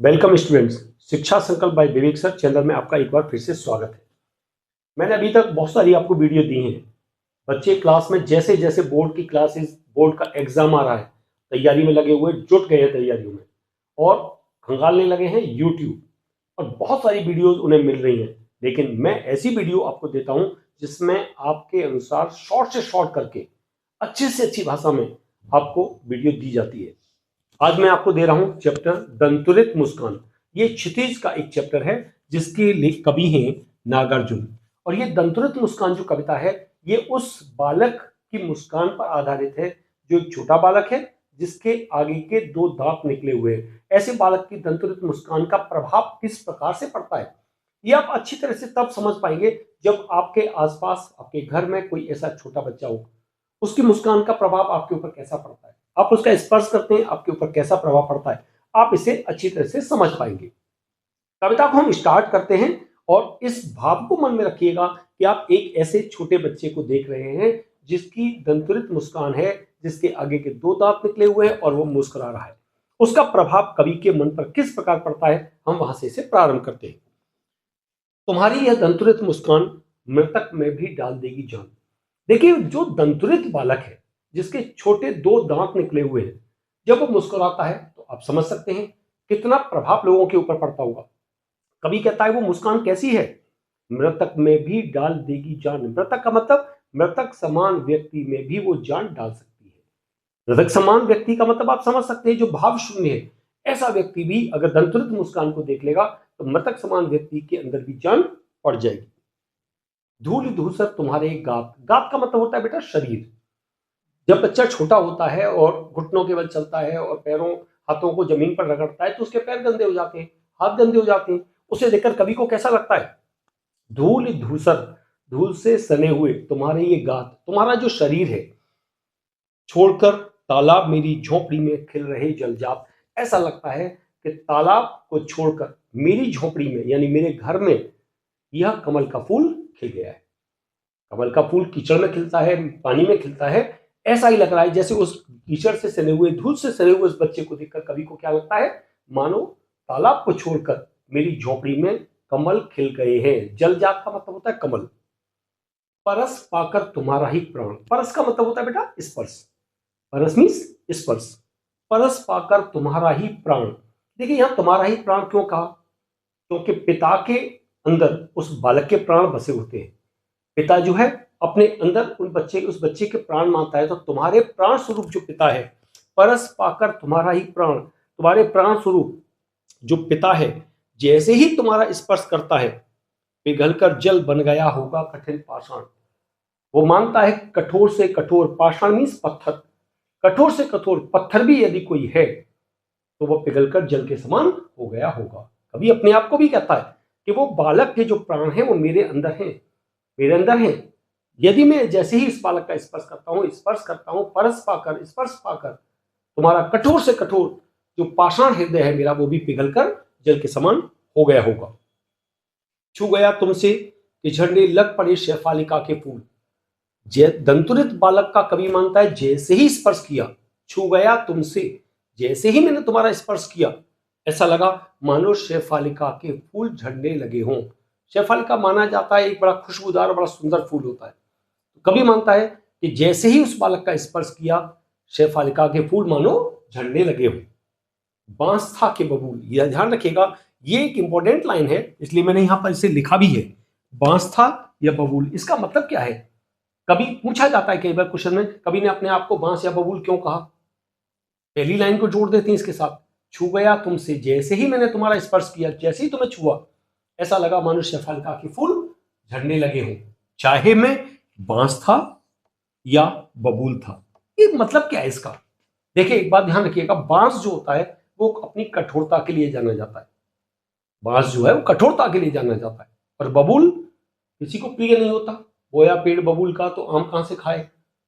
Welcome students, शिक्षा संकल्प bye विवेक sir channel में आपका एक बार फिर से स्वागत है। मैंने अभी तक बहुत सारी आपको वीडियो दी हैं। बच्चे क्लास में जैसे जैसे बोर्ड की क्लासेस, बोर्ड का एग्जाम आ रहा है, तैयारी में लगे हुए, जुट गए हैं तैयारियों में और खंगालने लगे हैं यूट्यूब और बहुत सारी वीडियोज उन्हें मिल रही हैं। लेकिन मैं ऐसी वीडियो आपको देता हूं जिसमें आपके अनुसार शॉर्ट से शॉर्ट करके अच्छी से अच्छी भाषा में आपको वीडियो दी जाती है। आज मैं आपको दे रहा हूं चैप्टर दंतुरित मुस्कान। ये क्षितिज का एक चैप्टर है जिसके कवि हैं नागार्जुन। और ये दंतुरित मुस्कान जो कविता है ये उस बालक की मुस्कान पर आधारित है जो एक छोटा बालक है जिसके आगे के दो दांत निकले हुए हैं। ऐसे बालक की दंतुरित मुस्कान का प्रभाव किस प्रकार से पड़ता है ये आप अच्छी तरह से तब समझ पाएंगे जब आपके आसपास आपके घर में कोई ऐसा छोटा बच्चा हो। उसकी मुस्कान का प्रभाव आपके ऊपर कैसा पड़ता है, आप उसका स्पर्श करते हैं, आपके ऊपर कैसा प्रभाव पड़ता है, आप इसे अच्छी तरह से समझ पाएंगे। कविता को हम स्टार्ट करते हैं और इस भाव को मन में रखिएगा कि आप एक ऐसे छोटे बच्चे को देख रहे हैं जिसकी दंतुरित मुस्कान है, जिसके आगे के दो दांत निकले हुए हैं और वो मुस्कुरा रहा है। उसका प्रभाव कवि के मन पर किस प्रकार पड़ता है, हम वहां से इसे प्रारंभ करते हैं। तुम्हारी यह दंतुरित मुस्कान मृतक में भी डाल देगी जान। देखिए, जो दंतुरित बालक है जिसके छोटे दो दांत निकले हुए हैं, जब वो मुस्कुराता है तो आप समझ सकते हैं कितना प्रभाव लोगों के ऊपर पड़ता होगा। कवि कहता है वो मुस्कान कैसी है, मृतक में भी डाल देगी जान। मृतक का मतलब मृतक समान व्यक्ति में भी वो जान डाल सकती है। मृतक समान व्यक्ति का मतलब आप समझ सकते हैं जो भाव शून्य है, ऐसा व्यक्ति भी अगर दंतुरित मुस्कान को देख लेगा तो मृतक समान व्यक्ति के अंदर भी जान पड़ जाएगी। धूल धूसर तुम्हारे गात। गात का मतलब होता है बेटा शरीर। जब बच्चा छोटा होता है और घुटनों के बल चलता है और पैरों हाथों को जमीन पर रगड़ता है तो उसके पैर गंदे हो जाते हैं, हाथ गंदे हो जाते हैं। उसे देखकर कवि को कैसा लगता है, धूल धूसर, धूल से सने हुए तुम्हारे ये गात, तुम्हारा जो शरीर है, छोड़कर तालाब मेरी झोपड़ी में खिल रहे जलजात। ऐसा लगता है कि तालाब को छोड़कर मेरी झोपड़ी में यानी मेरे घर में यह कमल का फूल खिल गया है। कमल का फूल कीचड़ में खिलता है, पानी में खिलता है। ऐसा ही लग रहा है जैसे उस कीचड़ से सने हुए, धूल से सने हुए उस बच्चे को देखकर कवि को क्या लगता है, मानो तालाब को छोड़कर मेरी झोपड़ी में कमल खिल गए हैं। जलजात का मतलब होता है कमल। परस पाकर तुम्हारा ही प्राण। परस का मतलब होता है बेटा स्पर्श। परस मीन्स स्पर्श। परस पाकर तुम्हारा ही प्राण। देखिए यहां तुम्हारा ही प्राण क्यों कहा, क्योंकि पिता के अंदर उस बालक के प्राण बसे होते हैं। पिता जो है अपने अंदर उस बच्चे के प्राण मानता है, तो तुम्हारे प्राण स्वरूप जो पिता है, परस पाकर तुम्हारा ही प्राण, तुम्हारे प्राण स्वरूप जो पिता है, जैसे ही तुम्हारा स्पर्श करता है पिघलकर जल बन गया होगा कठिन पाषाण। वो मानता है कठोर से कठोर, पाषाण मीन्स पत्थर, कठोर से कठोर पत्थर भी यदि कोई है तो वह पिघलकर जल के समान हो गया होगा। कभी अपने आप को भी कहता है कि वो बालक के जो प्राण हैं वो मेरे अंदर हैं, मेरे अंदर हैं। यदि मैं जैसे ही इस बालक का स्पर्श करता हूं, परस पाकर, स्पर्श पाकर तुम्हारा कठोर से कठोर जो पाषाण हृदय है मेरा, वो भी पिघलकर जल के समान हो गया होगा। छू गया तुमसे कि झड़ने लग पड़े शेफालिका के फूल। दंतुरित बालक का कवि मानता है जैसे ही स्पर्श किया, छू गया तुमसे, जैसे ही मैंने तुम्हारा स्पर्श किया, ऐसा लगा मानो शेफालिका के फूल झड़ने लगे हों। शेफालिका माना जाता है एक बड़ा खुशबूदार और बड़ा सुंदर फूल होता है। कवि मानता है कि जैसे ही उस बालक का स्पर्श किया, शेफालिका के फूल मानो झड़ने लगे हों। बांस था के बबूल, यह ध्यान रखिएगा, ये एक इंपॉर्टेंट लाइन है इसलिए मैंने यहां पर इसे लिखा भी है। बांस था या बबूल, इसका मतलब क्या है, कभी पूछा जाता है कई बार क्वेश्चन में, कवि ने अपने आप को बांस या बबूल क्यों कहा। पहली लाइन को जोड़ देते हैं इसके साथ, छू गया तुमसे, जैसे ही मैंने तुम्हारा स्पर्श किया, जैसे ही तुम्हें छुआ, ऐसा लगा मानो शेफालिका के फूल झड़ने लगे हों। चाहे मैं बांस था या बबूल था। ये मतलब क्या है इसका, देखिए एक बात ध्यान रखिएगा, बांस जो होता है वो अपनी कठोरता के लिए जाना जाता है। बांस जो है वो कठोरता के लिए जाना जाता है, और बबूल किसी को प्रिय नहीं होता। बोया पेड़ बबूल का तो आम कहां से खाए।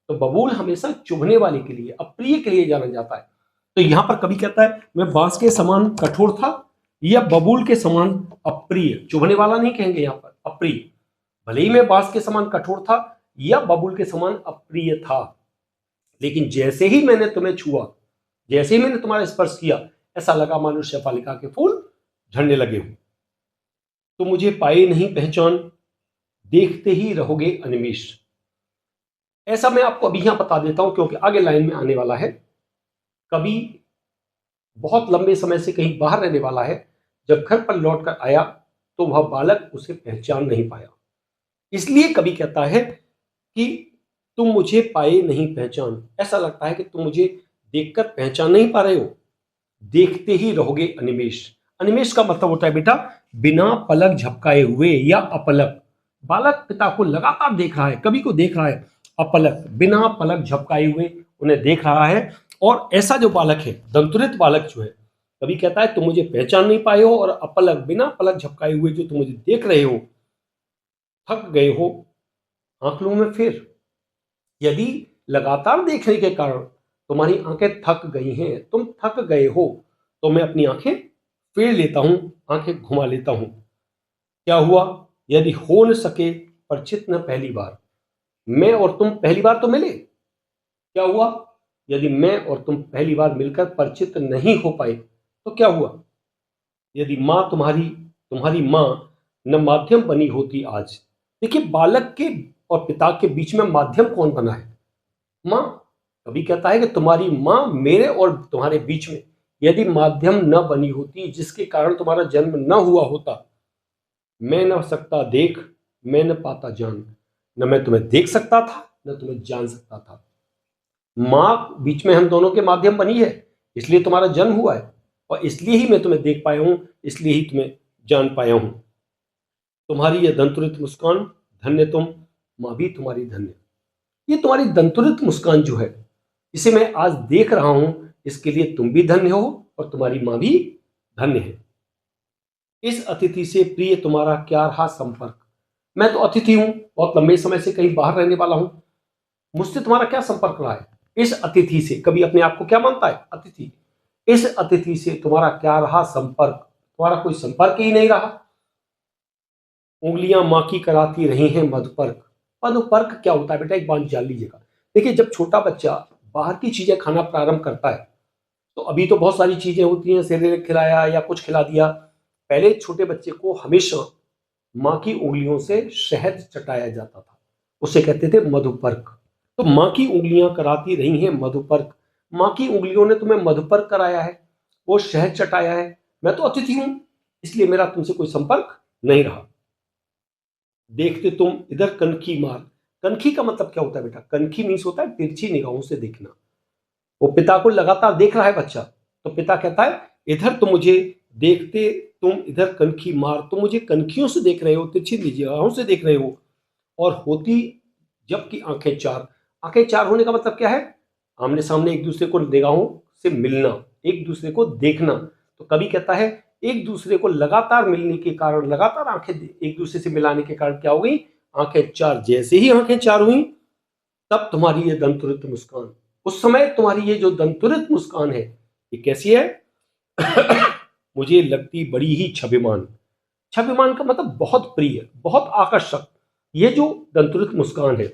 तो बबूल हमेशा चुभने वाले के लिए, अप्रिय के लिए जाना जाता है। तो यहां पर कवि कहता है मैं बांस के समान कठोर था या बबूल के समान अप्रिय, चुभने वाला नहीं कहेंगे यहां पर, अप्रिय। भले ही मैं बांस के समान कठोर था या बबूल के समान अप्रिय था, लेकिन जैसे ही मैंने तुम्हें छुआ, जैसे ही मैंने तुम्हारा स्पर्श किया, ऐसा लगा मानो शेफालिका के फूल झड़ने लगे हो। तुम मुझे पाए नहीं पहचान, देखते ही रहोगे अनिमेष। ऐसा मैं आपको अभी यहां बता देता हूं क्योंकि आगे लाइन में आने वाला है। कभी बहुत लंबे समय से कहीं बाहर रहने वाला है, जब घर पर लौट कर आया तो वह बालक उसे पहचान नहीं पाया। इसलिए कभी कहता है कि तुम मुझे पाए नहीं पहचान। ऐसा लगता है कि तुम मुझे देखकर पहचान नहीं पा रहे हो, देखते ही रहोगे अनिमेष। अनिमेष का मतलब होता है बेटा बिना पलक झपकाए हुए या अपलक। बालक पिता को लगातार देख रहा है, कभी को देख रहा है अपलक, बिना पलक झपकाए हुए उन्हें देख रहा है। और ऐसा जो बालक है, दंतुरित बालक जो है, कभी कहता है तुम मुझे पहचान नहीं पाए हो, और अपलक बिना पलक झपकाए हुए जो तुम मुझे देख रहे हो, थक गए हो आंखों में फिर। यदि लगातार देखने के कारण तुम्हारी आंखें थक गई हैं, तुम थक गए हो, तो मैं अपनी आंखें फेर लेता हूं, आंखें घुमा लेता हूं। क्या हुआ? यदि हो न सके परिचित न पहली बार, मैं और तुम पहली बार तो मिले, क्या हुआ? यदि मैं और तुम पहली बार मिलकर परिचित नहीं हो पाए तो क्या हुआ? यदि मां तुम्हारी मां न माध्यम बनी होती आज। देखिए, बालक के और पिता के बीच में माध्यम कौन बना है? मां। कभी कहता है कि तुम्हारी मां मेरे और तुम्हारे बीच में यदि माध्यम न बनी होती, जिसके कारण तुम्हारा जन्म न हुआ होता, मैं न सकता देख, मैं न पाता जान, न मैं तुम्हें देख सकता था न तुम्हें जान सकता था। मां बीच में हम दोनों के माध्यम बनी है, इसलिए तुम्हारा जन्म हुआ है, और इसलिए ही मैं तुम्हें देख पाया हूं, इसलिए ही तुम्हें जान पाया हूं। तुम्हारी यह दंतुरित मुस्कान, धन्य तुम, मां भी तुम्हारी धन्य। ये तुम्हारी दंतुरित मुस्कान जो है, इसे मैं आज देख रहा हूं, इसके लिए तुम भी धन्य हो और तुम्हारी मां भी धन्य है। इस अतिथि से प्रिय तुम्हारा क्या रहा संपर्क। मैं तो अतिथि हूं, बहुत लंबे समय से कहीं बाहर रहने वाला हूं, मुझसे तुम्हारा क्या संपर्क रहा है? इस अतिथि से, कभी अपने आप को क्या मानता है? अतिथि। इस अतिथि से तुम्हारा क्या रहा संपर्क? तुम्हारा कोई संपर्क ही नहीं रहा। उंगलियां मां की कराती रही हैं मधुपर्क। मधुपर्क क्या होता है बेटा, एक बात जान लीजिएगा। देखिए, जब छोटा बच्चा बाहर की चीजें खाना प्रारंभ करता है, तो अभी तो बहुत सारी चीजें होती हैं, सेरेलेक खिलाया या कुछ खिला दिया। पहले छोटे बच्चे को हमेशा मां की उंगलियों से शहद चटाया जाता था, उसे कहते थे मधुपर्क। तो मां की उंगलियां कराती रही हैं मधुपर्क। मां की उंगलियों ने तुम्हें मधुपर्क कराया है, वो शहद चटाया है। मैं तो अतिथि हूं, इसलिए मेरा तुमसे कोई संपर्क नहीं रहा। देखते तुम इधर कनखी मार। कनखी का मतलब क्या होता है बेटा? कनखी मीन्स होता है तिरछी निगाहों से देखना। वो पिता को लगातार देख रहा है बच्चा, तो पिता कहता है इधर तुम मुझे देखते, तुम इधर कनखी मार, तुम मुझे कनखियों से देख रहे हो, तिरछी निगाहों से देख रहे हो। और होती जबकि आंखें चार। आंखें चार होने का मतलब क्या है? आमने सामने एक दूसरे को निगाहों से मिलना, एक दूसरे को देखना। तो कभी कहता है एक दूसरे को लगातार मिलने के कारण, लगातार आंखें एक दूसरे से मिलाने के कारण क्या हो गई? आंखें चार। जैसे ही आंखें चार हुई, तब तुम्हारी ये दंतुरित मुस्कान, उस समय तुम्हारी ये जो दंतुरित मुस्कान है, ये कैसी है? मुझे लगती बड़ी ही छबिमान। छबिमान का मतलब बहुत प्रिय, बहुत आकर्षक। ये जो दंतुरित मुस्कान है,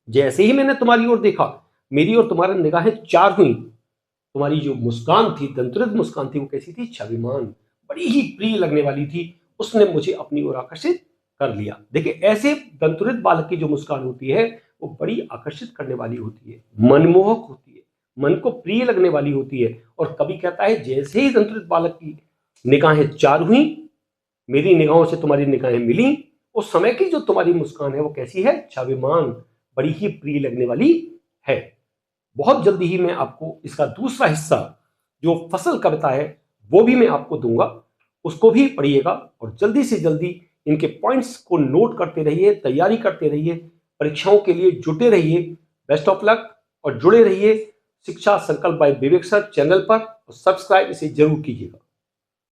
जैसे ही मैंने तुम्हारी ओर देखा, मेरी और तुम्हारी निगाहें चार हुई। तुम्हारी जो मुस्कान थी, दंतुरित मुस्कान थी, वो कैसी थी? छविमान, बड़ी ही प्रिय लगने वाली थी। उसने मुझे अपनी ओर आकर्षित कर लिया। देखिए, ऐसे दंतुरित बालक की जो मुस्कान होती है, वो बड़ी आकर्षित करने वाली होती है, मनमोहक होती है, मन को प्रिय लगने वाली होती है। और कभी कहता है जैसे ही दंतुरित बालक की निगाहें चार हुई, मेरी निगाहों से तुम्हारी निगाहें मिली, उस समय की जो तुम्हारी मुस्कान है वो कैसी है? छविमान, बड़ी ही प्रिय लगने वाली है। बहुत जल्दी ही मैं आपको इसका दूसरा हिस्सा, जो फसल कविता है, वो भी मैं आपको दूंगा, उसको भी पढ़िएगा। और जल्दी से जल्दी इनके पॉइंट्स को नोट करते रहिए, तैयारी करते रहिए, परीक्षाओं के लिए जुटे रहिए। बेस्ट ऑफ लक, और जुड़े रहिए शिक्षा संकल्प बाय विवेक सर चैनल पर, और सब्सक्राइब इसे जरूर कीजिएगा।